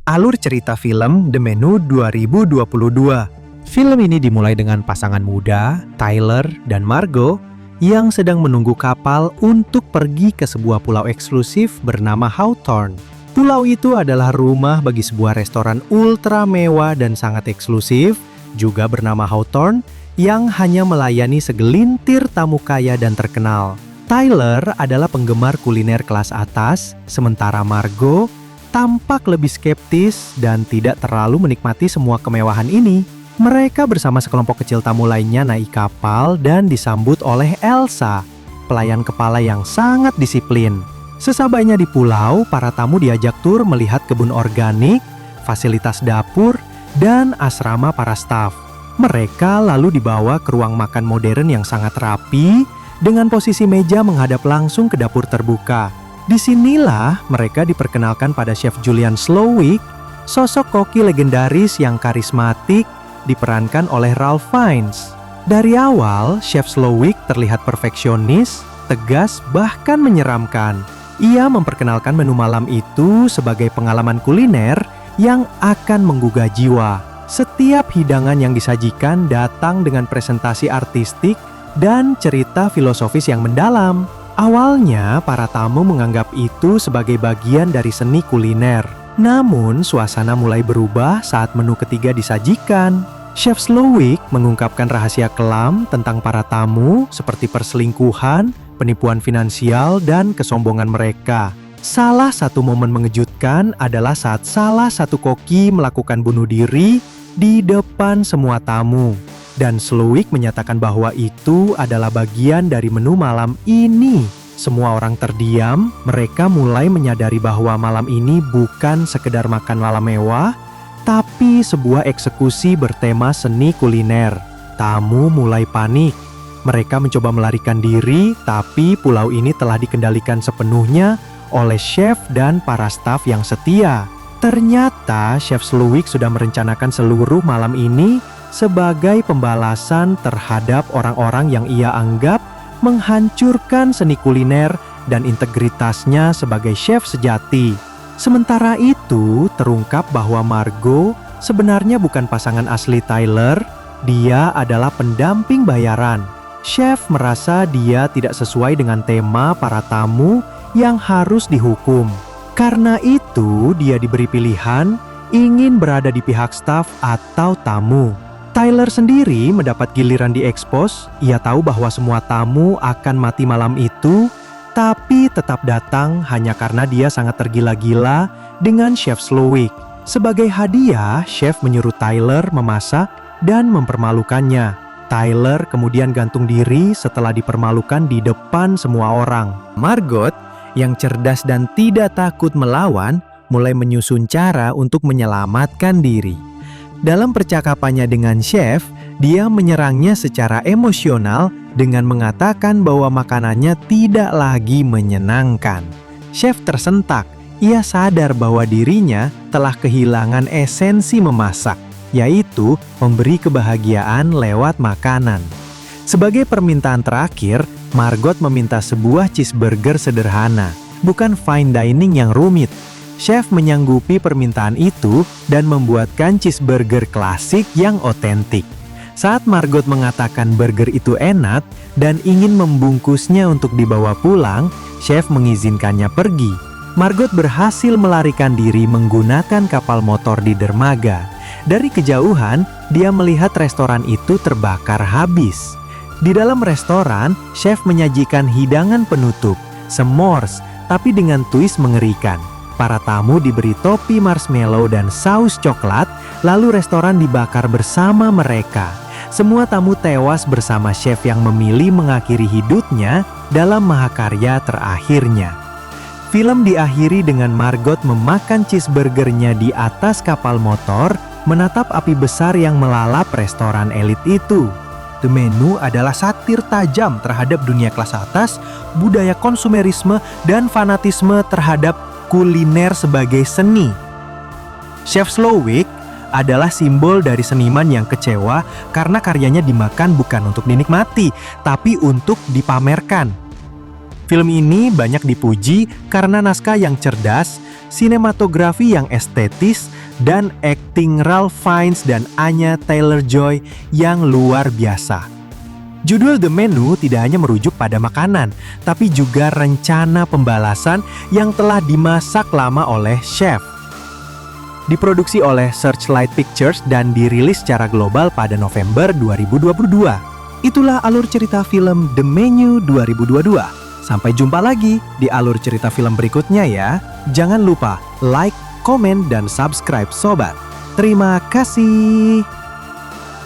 Alur cerita film The Menu 2022. Film ini dimulai dengan pasangan muda, Tyler dan Margot, yang sedang menunggu kapal untuk pergi ke sebuah pulau eksklusif bernama Hawthorne. Pulau itu adalah rumah bagi sebuah restoran ultra mewah dan sangat eksklusif, juga bernama Hawthorne, yang hanya melayani segelintir tamu kaya dan terkenal. Tyler adalah penggemar kuliner kelas atas, sementara Margot tampak lebih skeptis dan tidak terlalu menikmati semua kemewahan ini. Mereka bersama sekelompok kecil tamu lainnya naik kapal dan disambut oleh Elsa, pelayan kepala yang sangat disiplin. Sesampainya di pulau, para tamu diajak tur melihat kebun organik, fasilitas dapur, dan asrama para staf. Mereka lalu dibawa ke ruang makan modern yang sangat rapi, dengan posisi meja menghadap langsung ke dapur terbuka. Disinilah mereka diperkenalkan pada Chef Julian Slowik, sosok koki legendaris yang karismatik, diperankan oleh Ralph Fiennes. Dari awal, Chef Slowik terlihat perfeksionis, tegas, bahkan menyeramkan. Ia memperkenalkan menu malam itu sebagai pengalaman kuliner yang akan menggugah jiwa. Setiap hidangan yang disajikan datang dengan presentasi artistik dan cerita filosofis yang mendalam. Awalnya, para tamu menganggap itu sebagai bagian dari seni kuliner. Namun, suasana mulai berubah saat menu ketiga disajikan. Chef Slowik mengungkapkan rahasia kelam tentang para tamu seperti perselingkuhan, penipuan finansial, dan kesombongan mereka. Salah satu momen mengejutkan adalah saat salah satu koki melakukan bunuh diri di depan semua tamu. Dan Slowik menyatakan bahwa itu adalah bagian dari menu malam ini. Semua orang terdiam, mereka mulai menyadari bahwa malam ini bukan sekedar makan malam mewah, tapi sebuah eksekusi bertema seni kuliner. Tamu mulai panik. Mereka mencoba melarikan diri, tapi pulau ini telah dikendalikan sepenuhnya oleh chef dan para staf yang setia. Ternyata Chef Slowik sudah merencanakan seluruh malam ini sebagai pembalasan terhadap orang-orang yang ia anggap menghancurkan seni kuliner dan integritasnya sebagai chef sejati. Sementara itu, terungkap bahwa Margot sebenarnya bukan pasangan asli Tyler, dia adalah pendamping bayaran. Chef merasa dia tidak sesuai dengan tema para tamu yang harus dihukum. Karena itu, dia diberi pilihan ingin berada di pihak staf atau tamu. Tyler sendiri mendapat giliran diekspos. Ia tahu bahwa semua tamu akan mati malam itu, tapi tetap datang hanya karena dia sangat tergila-gila dengan Chef Slowik. Sebagai hadiah, chef menyuruh Tyler memasak dan mempermalukannya. Tyler kemudian gantung diri setelah dipermalukan di depan semua orang. Margot, yang cerdas dan tidak takut melawan, mulai menyusun cara untuk menyelamatkan diri. Dalam percakapannya dengan chef, dia menyerangnya secara emosional dengan mengatakan bahwa makanannya tidak lagi menyenangkan. Chef tersentak. Ia sadar bahwa dirinya telah kehilangan esensi memasak, yaitu memberi kebahagiaan lewat makanan. Sebagai permintaan terakhir, Margot meminta sebuah cheeseburger sederhana, bukan fine dining yang rumit. Chef menyanggupi permintaan itu dan membuatkan cheeseburger klasik yang otentik. Saat Margot mengatakan burger itu enak dan ingin membungkusnya untuk dibawa pulang, chef mengizinkannya pergi. Margot berhasil melarikan diri menggunakan kapal motor di dermaga. Dari kejauhan, dia melihat restoran itu terbakar habis. Di dalam restoran, chef menyajikan hidangan penutup, s'mores, tapi dengan twist mengerikan. Para tamu diberi topi marshmallow dan saus coklat, lalu restoran dibakar bersama mereka. Semua tamu tewas bersama chef yang memilih mengakhiri hidupnya dalam mahakarya terakhirnya. Film diakhiri dengan Margot memakan cheeseburgernya di atas kapal motor, menatap api besar yang melalap restoran elit itu. The Menu adalah satir tajam terhadap dunia kelas atas, budaya konsumerisme, dan fanatisme terhadap kuliner sebagai seni. Chef Slowik adalah simbol dari seniman yang kecewa karena karyanya dimakan bukan untuk dinikmati, tapi untuk dipamerkan. Film ini banyak dipuji karena naskah yang cerdas, sinematografi yang estetis, dan akting Ralph Fiennes dan Anya Taylor-Joy yang luar biasa. Judul The Menu tidak hanya merujuk pada makanan, tapi juga rencana pembalasan yang telah dimasak lama oleh chef. Diproduksi oleh Searchlight Pictures dan dirilis secara global pada November 2022. Itulah alur cerita film The Menu 2022. Sampai jumpa lagi di alur cerita film berikutnya ya. Jangan lupa like, komen, dan subscribe sobat. Terima kasih.